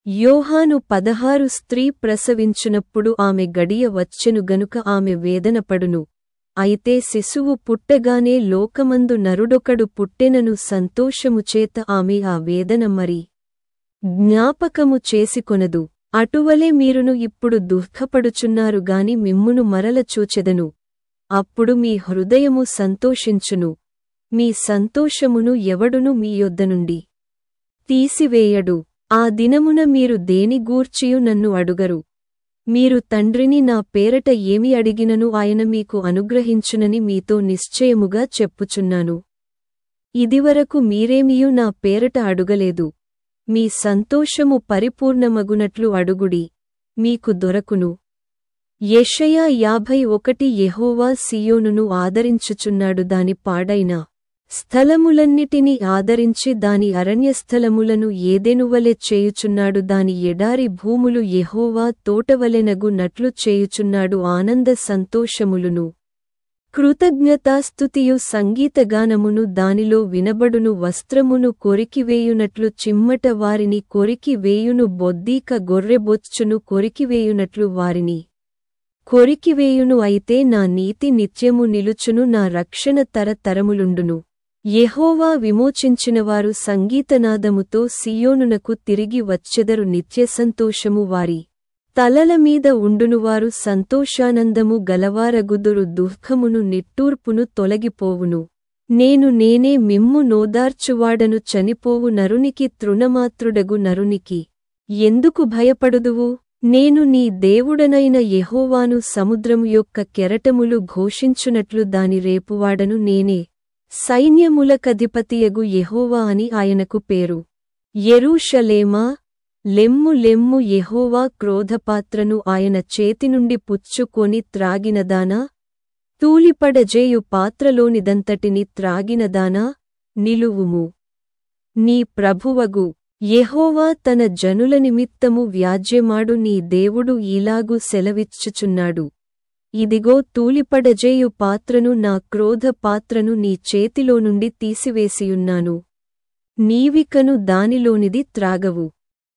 యోహాను 16 స్త్రీ ప్రసవించునప్పుడు ఆమె గడియ వచ్చెను గనుక ఆమె వేదనపడును. అయితే శిశువు పుట్టగానే లోకమందు నరుడొకడు పుట్టెనను సంతోషముచేత ఆమె ఆ వేదన మరి జ్ఞాపకము చేసికొనదు. అటువలే మీరును ఇప్పుడు దుఃఖపడుచున్నారు గాని మిమ్మును మరల చూచెదను. అప్పుడు మీ హృదయము సంతోషించును. మీ సంతోషమును ఎవడును మీ యొద్దనుండి తీసివేయడు. ఆ దినమున మీరు దేని గూర్చియు నన్ను అడుగరు. మీరు తండ్రిని నా పేరట ఏమి అడిగినను ఆయన మీకు అనుగ్రహించునని మీతో నిశ్చయముగా చెప్పుచున్నాను. ఇదివరకు మీరేమియూ నా పేరట అడుగలేదు. మీ సంతోషము పరిపూర్ణమగునట్లు అడుగుడి, మీకు దొరకును. యెషయా 51 యెహోవా సీయోనును ఆదరించుచున్నాడు. దాని పాడైన స్థలములన్నిటినీ ఆదరించి దాని అరణ్యస్థలములను ఏదెనువలె చేయుచున్నాడు. దాని ఎడారి భూములు యెహోవా తోటవలెనగు నట్లు చేయుచున్నాడు. ఆనంద సంతోషములును కృతజ్ఞతాస్తుతియు సంగీతగానమును దానిలో వినబడును. వస్త్రమును కొరికివేయునట్లు చిమ్మట వారిని కొరికివేయును. బొద్దీక గొర్రెబొచ్చును కొరికివేయునట్లు వారిని కొరికివేయును. అయితే నా నీతి నిత్యము నిలుచును, నా రక్షణ తరతరములుండును. యెహోవా విమోచించినవారు సంగీతనాదముతో సీయోనునకు తిరిగి వచ్చెదరు. నిత్యసంతోషము వారి తలల మీద ఉండునువారు సంతోషానందము గలవారగుదురు. దుఃఖమును నిట్టూర్పును తొలగిపోవును. నేనే మిమ్ము నోదార్చువాడను. చనిపోవు నరునికి తృణమాత్రుడగు నరునికి ఎందుకు భయపడుదువు? నేను నీ దేవుడనైన యెహోవాను. సముద్రము యొక్క కెరటములు ఘోషించునట్లు దాని రేపువాడను నేనే. సైన్యములకధిపతియగు యెహోవా అని ఆయనకు పేరు. యెరూషలేమా, లెమ్ము లెమ్ము, యెహోవా క్రోధపాత్రను ఆయన చేతినుండి పుచ్చుకొని త్రాగినదానా, తూలిపడజేయు పాత్రలోనిదంతటిని త్రాగినదానా, నిలువుము. నీ ప్రభువగు యెహోవా తన జనుల నిమిత్తము వ్యాజ్యమాడు. నీ దేవుడు ఈలాగు సెలవిచ్చుచున్నాడు. ఇదిగో తూలిపడజేయు పాత్రను, నా క్రోధ పాత్రను నీ చేతిలోనుండి తీసివేసియున్నాను. నీవికను దానిలోనిది త్రాగవు.